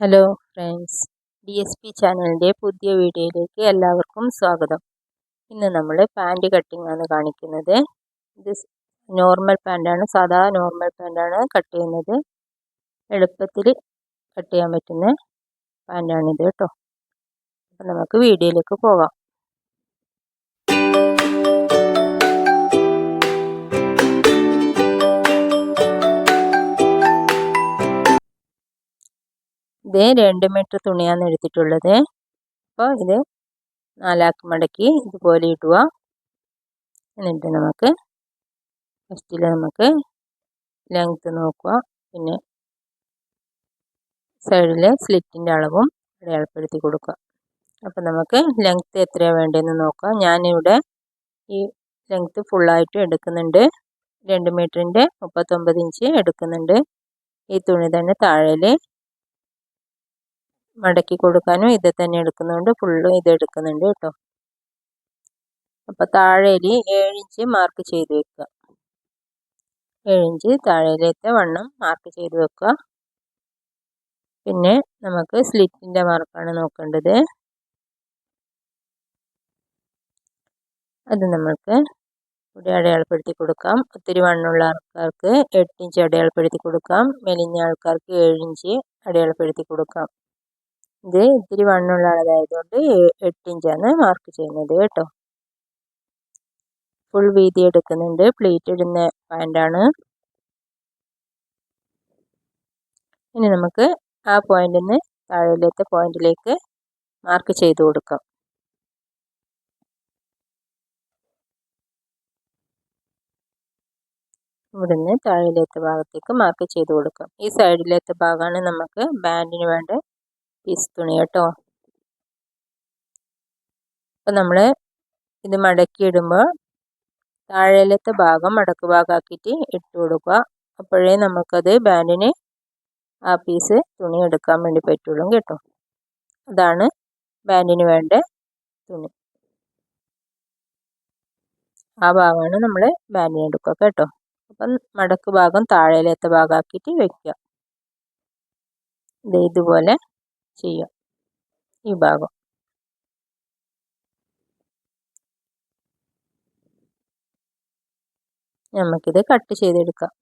Hello friends, DSP ചാനലിൻ്റെ പുതിയ വീഡിയോയിലേക്ക് എല്ലാവർക്കും സ്വാഗതം. ഇന്ന് നമ്മൾ പാൻറ് കട്ടിംഗ് ആണ് കാണിക്കുന്നത്. ഇത് നോർമൽ പാൻറ്റാണ്, സാധാ നോർമൽ പാൻറ്റാണ് കട്ട് ചെയ്യുന്നത്. എളുപ്പത്തിൽ കട്ട് ചെയ്യാൻ പറ്റുന്ന പാൻറ്റാണിത് കേട്ടോ. അപ്പം നമുക്ക് വീഡിയോയിലേക്ക് പോകാം. ഇത് 2 മീറ്റർ തുണിയാണ് എടുത്തിട്ടുള്ളത്. അപ്പോൾ ഇത് 4 ആക്കി മടക്കി ഇതുപോലെ ഇടുക. എന്നിട്ട് നമുക്ക് ഫസ്റ്റിൽ നമുക്ക് ലെങ്ത്ത് നോക്കുക, പിന്നെ സൈഡിലെ സ്ലിറ്റിൻ്റെ അളവും അടയാളപ്പെടുത്തി കൊടുക്കുക. അപ്പോൾ നമുക്ക് ലെങ്ത്ത് എത്രയാണ് വേണ്ടതെന്ന് നോക്കാം. ഞാനിവിടെ ഈ ലെങ്ത്ത് ഫുള്ളായിട്ട് എടുക്കുന്നുണ്ട്. 2 മീറ്ററിൻ്റെ 39 ഇഞ്ച് എടുക്കുന്നുണ്ട്. ഈ തുണി തന്നെ താഴേൽ മടക്കി കൊടുക്കാനും ഇത് തന്നെ എടുക്കുന്നുണ്ട്, ഫുള്ളും ഇത് എടുക്കുന്നുണ്ട് കേട്ടോ. അപ്പോൾ താഴേൽ 7 ഇഞ്ച് മാർക്ക് ചെയ്ത് വെക്കുക. 7 ഇഞ്ച് താഴേലത്തെ വണ്ണം മാർക്ക് ചെയ്ത് വെക്കുക. പിന്നെ നമുക്ക് സ്ലിറ്റിൻ്റെ മാർക്കാണ് നോക്കേണ്ടത്. അത് നമുക്ക് ഇവിടെ അടയാളപ്പെടുത്തി കൊടുക്കാം. ഒത്തിരി വണ്ണമുള്ള ആൾക്കാർക്ക് 8 ഇഞ്ച് അടയാളപ്പെടുത്തി കൊടുക്കാം. മെലിഞ്ഞ ആൾക്കാർക്ക് 7 ഇഞ്ച് അടയാളപ്പെടുത്തി കൊടുക്കാം. ഇത് ഇത്തിരി വണ്ണമുള്ള ആളായതുകൊണ്ട് 8 ഇഞ്ചാണ് മാർക്ക് ചെയ്യുന്നത് കേട്ടോ. ഫുൾ വീതി എടുക്കുന്നുണ്ട്. പ്ലീറ്റ് ഇടുന്ന പാൻറ്റാണ്. ഇനി നമുക്ക് ആ പോയിന്റിൽ നിന്ന് താഴേലത്തെ പോയിന്റിലേക്ക് മാർക്ക് ചെയ്ത് കൊടുക്കാം. ഇവിടുന്ന് താഴേലത്തെ ഭാഗത്തേക്ക് മാർക്ക് ചെയ്ത് കൊടുക്കാം. ഈ സൈഡിലത്തെ ഭാഗമാണ് നമുക്ക് ബാൻഡിന് വേണ്ട പീസ് തുണി കേട്ടോ. അപ്പം നമ്മൾ ഇത് മടക്കി ഇടുമ്പോൾ താഴേലത്തെ ഭാഗം മടക്ക് ഭാഗമാക്കിയിട്ട് ഇട്ട് കൊടുക്കുക. അപ്പോഴേ നമുക്കത് ബാൻഡിന് ആ പീസ് തുണി എടുക്കാൻ വേണ്ടി പറ്റുള്ളൂ കേട്ടോ. അതാണ് ബാൻഡിന് വേണ്ട തുണി. ആ ഭാഗമാണ് നമ്മൾ ബാൻഡിന് എടുക്കുക കേട്ടോ. അപ്പം മടക്ക് ഭാഗം താഴേലത്തെ ഭാഗമാക്കിയിട്ട് വയ്ക്കുക. ഇതുപോലെ ചെയ്യാം. ഈ ഭാഗം നമുക്കിത് കട്ട് ചെയ്തെടുക്കാം.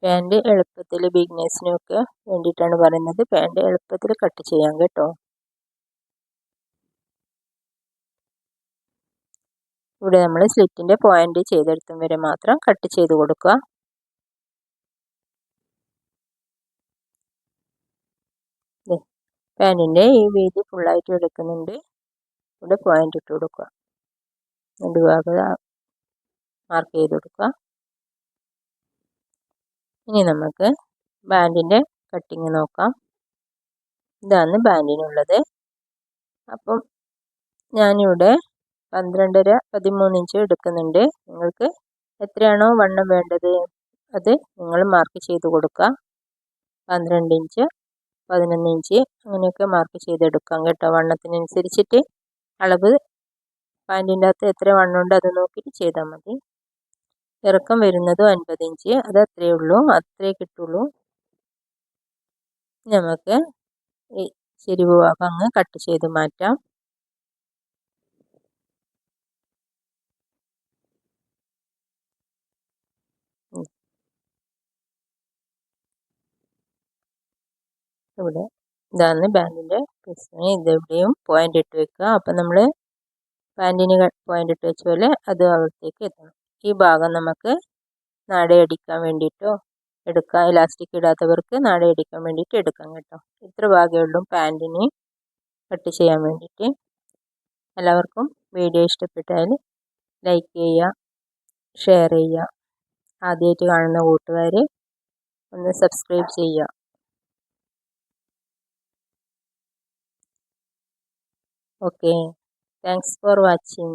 പാൻറ് എളുപ്പത്തിൽ ബിഗിനേഴ്സിനൊക്കെ വേണ്ടിയിട്ടാണ് പറയുന്നത്. പാൻറ് എളുപ്പത്തിൽ കട്ട് ചെയ്യാം കേട്ടോ. ഇവിടെ നമ്മൾ സ്ലിറ്റിൻ്റെ പോയിന്റ് ചെയ്തെടുത്തും വരെ മാത്രം കട്ട് ചെയ്ത് കൊടുക്കുക. പാൻറ്റിൻ്റെ ഈ വീതി ഫുള്ളായിട്ട് എടുക്കുന്നുണ്ട്. ഇവിടെ പോയിന്റ് ഇട്ട് കൊടുക്കുക. നടുഭാഗം മാർക്ക് ചെയ്ത് കൊടുക്കുക. ഇനി നമുക്ക് ബാൻഡിൻ്റെ കട്ടിങ് നോക്കാം. ഇതാണ് ബാൻഡിനുള്ളത്. അപ്പം ഞാനിവിടെ 12.5-13 ഇഞ്ച് എടുക്കുന്നുണ്ട്. നിങ്ങൾക്ക് എത്രയാണോ വണ്ണം വേണ്ടത് അത് നിങ്ങൾ മാർക്ക് ചെയ്ത് കൊടുക്കുക. 12 ഇഞ്ച് 11 ഇഞ്ച് അങ്ങനെയൊക്കെ മാർക്ക് ചെയ്തെടുക്കാം കേട്ടോ. വണ്ണത്തിനനുസരിച്ചിട്ട് അളവ് പാൻറ്റിൻ്റെ അകത്ത് എത്ര വണ്ണമുണ്ട് അത് നോക്കിയിട്ട് ചെയ്താൽ മതി. ഇറക്കം വരുന്നത് 9 ഇഞ്ച്, അത് അത്രയേ ഉള്ളൂ, അത്രേ കിട്ടുള്ളൂ. നമുക്ക് ഈ ചെരിവ് ഭാഗം അങ്ങ് കട്ട് ചെയ്ത് മാറ്റാം. ഇവിടെ ഇതാണ് ബാൻഡിൻ്റെ പീസ്. ഇതെവിടെയും പോയിന്റ് ഇട്ട് വെക്കുക. അപ്പം നമ്മൾ പാൻറ്റിന് പോയിന്റ് ഇട്ട് വെച്ച പോലെ അത് അവിടത്തേക്ക് എത്തണം. ഈ ഭാഗം നമുക്ക് നാടയടിക്കാൻ വേണ്ടിയിട്ടോ എടുക്കാം. ഇലാസ്റ്റിക് ഇടാത്തവർക്ക് നാടയടിക്കാൻ വേണ്ടിയിട്ട് എടുക്കാം കേട്ടോ. ഇത്ര ഭാഗമേ ഉള്ളൂ പാൻറ്റിന് കട്ട് ചെയ്യാൻ വേണ്ടിയിട്ട്. എല്ലാവർക്കും വീഡിയോ ഇഷ്ടപ്പെട്ടാൽ ലൈക്ക് ചെയ്യുക, ഷെയർ ചെയ്യുക. ആദ്യമായിട്ട് കാണുന്ന കൂട്ടുകാർ ഒന്ന് സബ്സ്ക്രൈബ് ചെയ്യുക. Okay, thanks for watching.